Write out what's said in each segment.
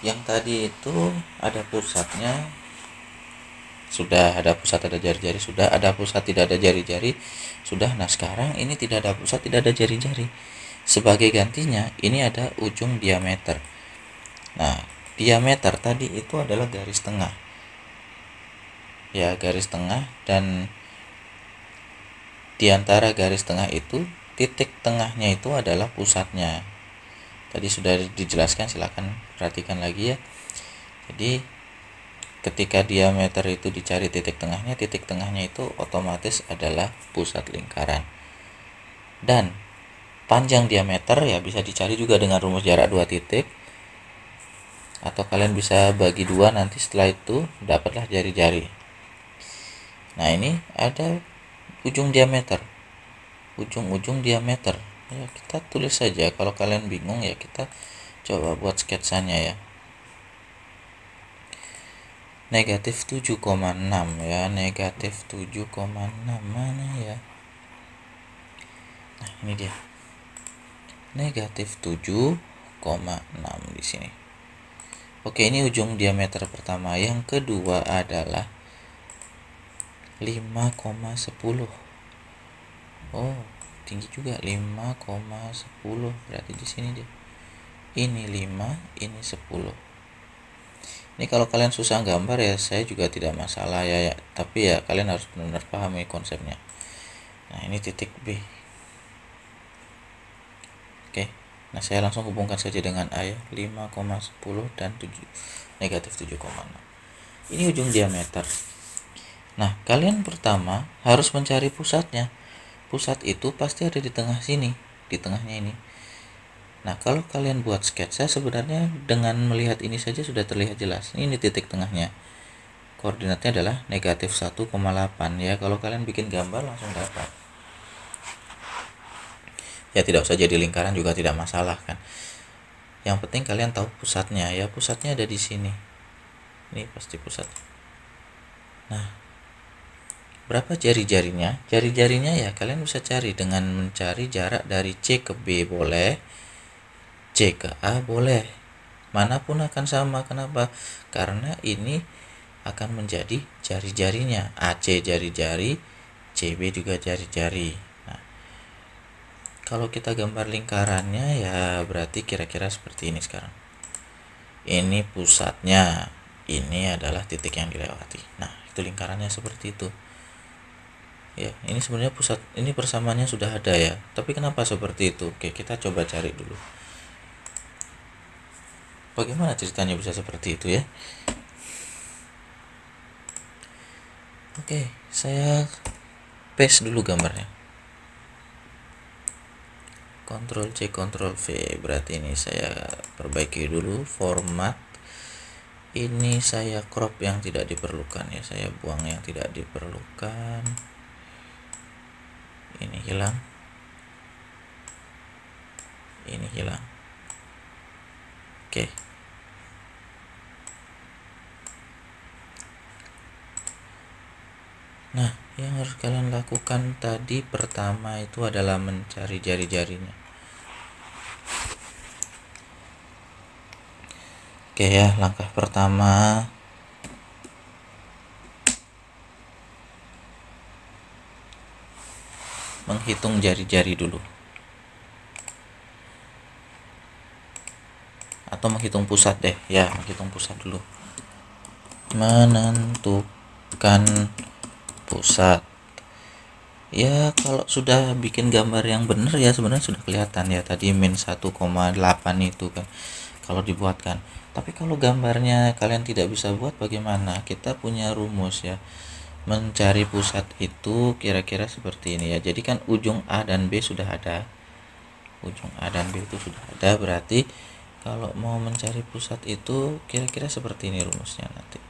Yang tadi itu ada pusatnya, sudah ada pusat ada jari-jari, sudah ada pusat tidak ada jari-jari, sudah. Nah sekarang ini tidak ada pusat tidak ada jari-jari. Sebagai gantinya ini ada ujung diameter. Nah diameter tadi itu adalah garis tengah, ya garis tengah, dan diantara garis tengah itu titik tengahnya itu adalah pusatnya. Tadi sudah dijelaskan, silahkan perhatikan lagi ya. Jadi ketika diameter itu dicari titik tengahnya itu otomatis adalah pusat lingkaran. Dan panjang diameter ya bisa dicari juga dengan rumus jarak 2 titik, atau kalian bisa bagi 2, nanti setelah itu dapatlah jari-jari. Nah ini ada ujung diameter, ujung diameter ya, kita tulis saja. Kalau kalian bingung ya kita coba buat sketsanya ya. Negatif 7,6 ya, negatif 7,6 mana ya. Nah ini dia, negatif 7,6 di sini. Oke, ini ujung diameter pertama. Yang kedua adalah 5,10. Oh, tinggi juga, 5,10. Berarti di sini dia. Ini 5, ini 10. Ini kalau kalian susah gambar ya saya juga tidak masalah ya. Tapi ya kalian harus benar-benar pahami konsepnya. Nah, ini titik B. Oke. Nah, saya langsung hubungkan saja dengan A ya, 5,10 dan 7, negatif 7,6. Ini ujung diameter. Nah, kalian pertama harus mencari pusatnya. Pusat itu pasti ada di tengah sini, di tengahnya ini. Nah, kalau kalian buat sketsa sebenarnya dengan melihat ini saja sudah terlihat jelas. Ini titik tengahnya. Koordinatnya adalah negatif 1,8 ya. Kalau kalian bikin gambar langsung dapat. Ya tidak usah jadi lingkaran juga tidak masalah kan. Yang penting kalian tahu pusatnya ya. Pusatnya ada di sini. Ini pasti pusat. Nah, berapa jari-jarinya? Jari-jarinya ya kalian bisa cari dengan mencari jarak dari C ke B boleh, C ke A boleh. Manapun akan sama. Kenapa? Karena ini akan menjadi jari-jarinya. AC jari-jari, CB juga jari-jari. Nah, kalau kita gambar lingkarannya ya berarti kira-kira seperti ini sekarang. Ini pusatnya, ini adalah titik yang dilewati. Nah, itu lingkarannya seperti itu. Ya, ini sebenarnya pusat, ini persamaannya sudah ada ya. Tapi kenapa seperti itu? Oke, kita coba cari dulu. Bagaimana ceritanya bisa seperti itu ya? Oke, saya paste dulu gambarnya. Ctrl C, Ctrl V. Berarti ini saya perbaiki dulu format. Ini saya crop yang tidak diperlukan ya. Saya buang yang tidak diperlukan. Ini hilang. Ini hilang. Oke. Nah, yang harus kalian lakukan tadi pertama itu adalah mencari jari-jarinya. Oke ya, langkah pertama menghitung jari-jari dulu. Atau menghitung pusat deh, ya, menghitung pusat dulu. Menentukan pusat. Ya, kalau sudah bikin gambar yang benar ya sebenarnya sudah kelihatan ya, tadi min 1,8 itu kan kalau dibuatkan. Tapi kalau gambarnya kalian tidak bisa buat bagaimana? Kita punya rumus ya. Mencari pusat itu kira-kira seperti ini ya. Jadi kan ujung A dan B sudah ada. Ujung A dan B itu sudah ada, berarti kalau mau mencari pusat itu kira-kira seperti ini rumusnya nanti.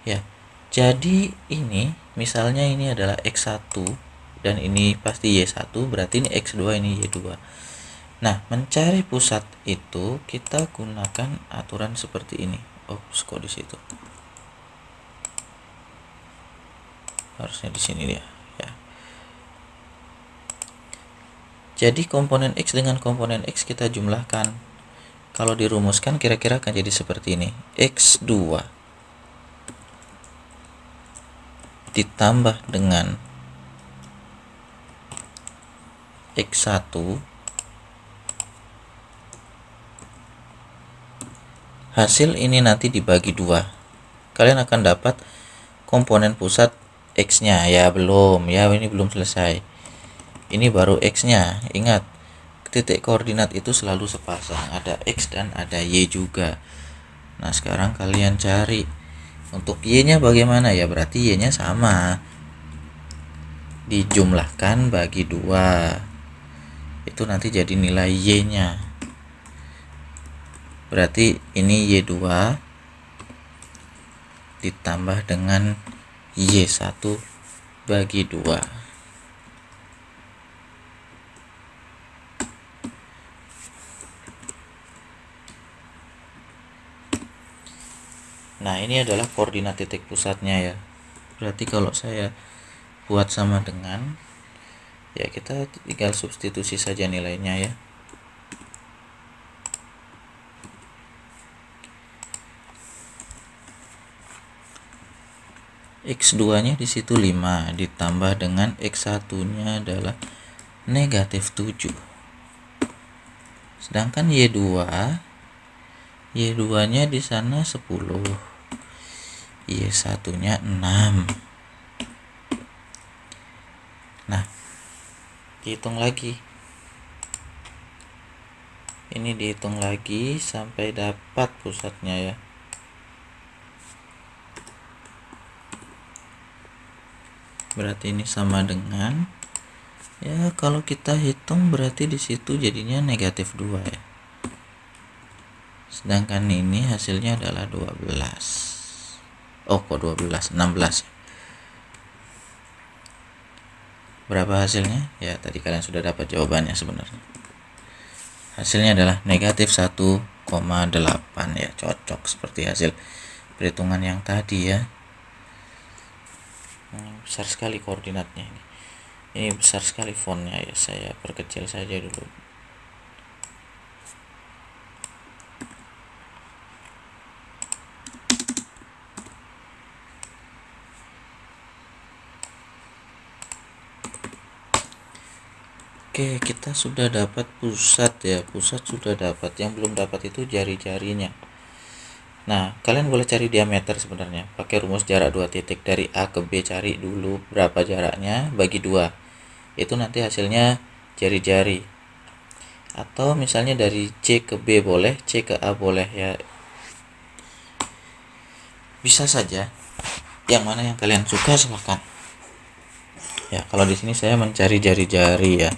Ya. Jadi ini misalnya ini adalah X1 dan ini pasti Y1, berarti ini X2, ini Y2. Nah, mencari pusat itu kita gunakan aturan seperti ini. Oops, kok di situ? Harusnya di sini dia, ya. Jadi komponen X dengan komponen X kita jumlahkan. Kalau dirumuskan kira-kira akan jadi seperti ini. X2 ditambah dengan X1 hasil ini nanti dibagi 2. Kalian akan dapat komponen pusat X-nya. Ya belum, ya ini belum selesai. Ini baru X-nya. Ingat, titik koordinat itu selalu sepasang, ada X dan ada Y juga. Nah sekarang kalian cari untuk Y nya bagaimana, ya berarti Y nya sama, dijumlahkan bagi 2, itu nanti jadi nilai Y nya. Berarti ini Y2 ditambah dengan Y1 bagi 2. Nah ini adalah koordinat titik pusatnya ya. Berarti kalau saya buat sama dengan, ya kita tinggal substitusi saja nilainya ya. X2 nya disitu 5 ditambah dengan X1 nya adalah negatif 7. Sedangkan Y2 nya di sana 10, Y1 nya 6. Nah dihitung lagi, ini dihitung lagi sampai dapat pusatnya ya. Berarti ini sama dengan, ya kalau kita hitung berarti di situ jadinya negatif 2 ya. Sedangkan ini hasilnya adalah 12. Oh kok 12, 16. Berapa hasilnya? Ya tadi kalian sudah dapat jawabannya sebenarnya. Hasilnya adalah negatif 1,8 ya, cocok seperti hasil perhitungan yang tadi ya. Besar sekali koordinatnya ini. Ini besar sekali fontnya ya, saya perkecil saja dulu. Oke, kita sudah dapat pusat ya, pusat sudah dapat. Yang belum dapat itu jari-jarinya. Nah, kalian boleh cari diameter sebenarnya. Pakai rumus jarak 2 titik, dari A ke B cari dulu berapa jaraknya, bagi 2. Itu nanti hasilnya jari-jari. Atau misalnya dari C ke B boleh, C ke A boleh ya. Bisa saja. Yang mana yang kalian suka silahkan. Ya, kalau di sini saya mencari jari-jari ya.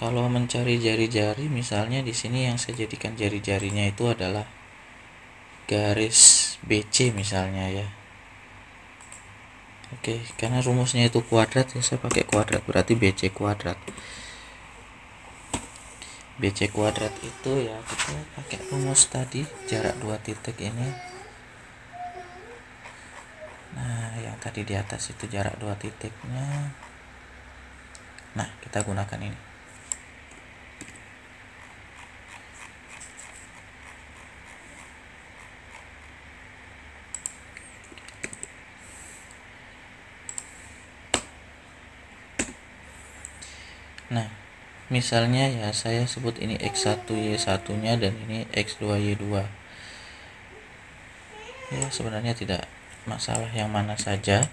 Kalau mencari jari-jari, misalnya di sini yang saya jadikan jari-jarinya itu adalah garis BC misalnya ya. Oke, karena rumusnya itu kuadrat ya saya pakai kuadrat, berarti BC kuadrat. BC kuadrat itu ya kita pakai rumus tadi, jarak 2 titik ini. Nah, yang tadi di atas itu jarak 2 titiknya. Nah, kita gunakan ini. Nah, misalnya ya saya sebut ini X1 Y1 nya dan ini X2 Y2. Ya sebenarnya tidak masalah yang mana saja.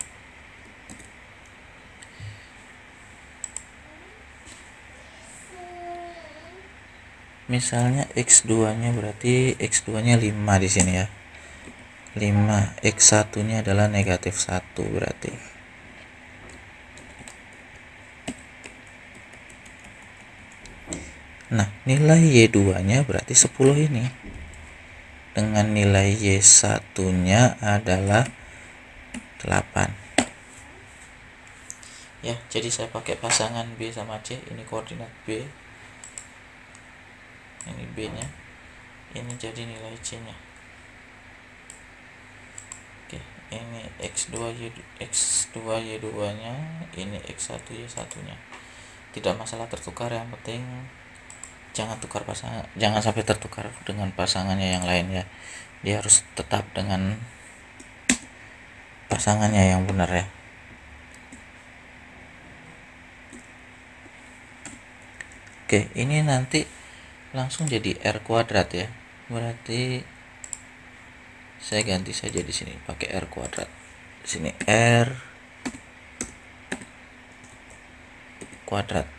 Misalnya X2 nya berarti X2 nya 5 di sini ya. 5, X1 nya adalah negatif 1 berarti. Nah, nilai Y2 nya berarti 10 ini. Dengan nilai Y1 nya adalah 8. Ya, jadi saya pakai pasangan B sama C, ini koordinat B. ini B nya, ini jadi nilai C nya. Oke, ini X2Y2 nya, ini X1Y1 nya. Tidak masalah tertukar, yang penting jangan tukar pasangan, jangan sampai tertukar dengan pasangannya yang lain ya. Dia harus tetap dengan pasangannya yang benar ya. Oke, ini nanti langsung jadi R kuadrat ya. Berarti saya ganti saja di sini pakai R kuadrat. Di sini R kuadrat.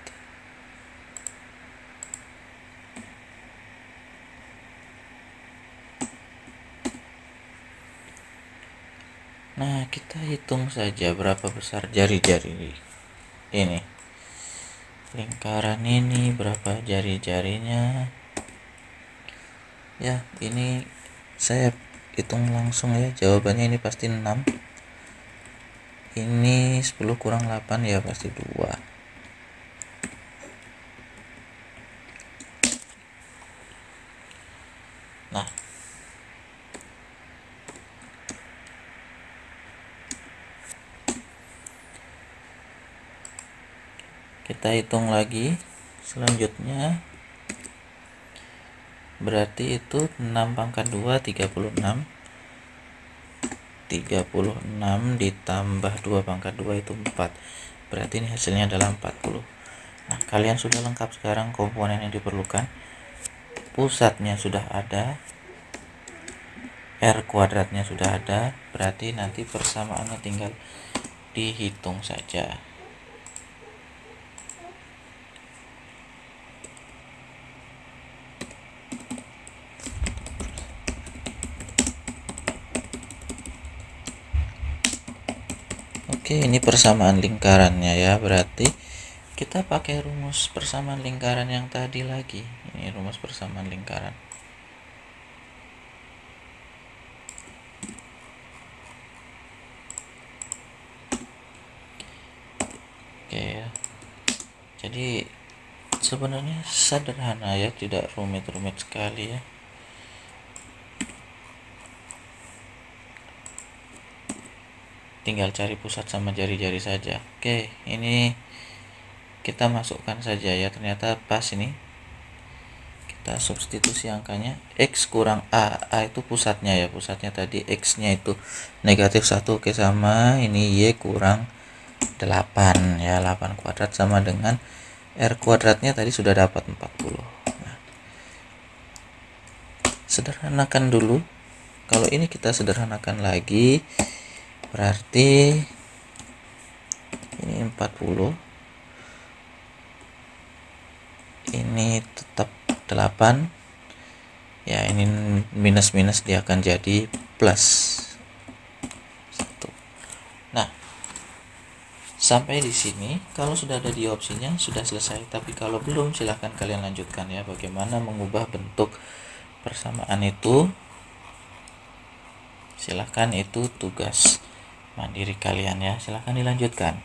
Nah, kita hitung saja berapa besar jari-jari ini. Lingkaran ini berapa jari-jarinya. Ya, ini saya hitung langsung ya. Jawabannya ini pasti 6. Ini 10 kurang 8 ya pasti 2. Nah, kita hitung lagi selanjutnya, berarti itu 6 pangkat 2 36 ditambah 2 pangkat 2 itu 4, berarti ini hasilnya adalah 40. Nah, kalian sudah lengkap sekarang komponen yang diperlukan, pusatnya sudah ada, R kuadratnya sudah ada, berarti nanti persamaannya tinggal dihitung saja. Oke, ini persamaan lingkarannya ya, berarti kita pakai rumus persamaan lingkaran yang tadi lagi. Ini rumus persamaan lingkaran. Oke ya. Jadi sebenarnya sederhana ya, tidak rumit-rumit sekali ya. Tinggal cari pusat sama jari-jari saja. Oke, ini kita masukkan saja ya, ternyata pas ini. Kita substitusi angkanya, X kurang A itu pusatnya ya, pusatnya tadi X nya itu -1. Oke, sama ini Y kurang 8 ya, 8 kuadrat sama dengan R kuadratnya tadi sudah dapat 40. Nah, sederhanakan dulu. Kalau ini kita sederhanakan lagi, berarti ini 40, ini tetap 8 ya, ini minus-minus dia akan jadi plus 1. Nah, sampai di sini kalau sudah ada di opsinya sudah selesai, tapi kalau belum silahkan kalian lanjutkan ya, bagaimana mengubah bentuk persamaan itu. Silahkan, itu tugas mandiri kalian ya, silahkan dilanjutkan.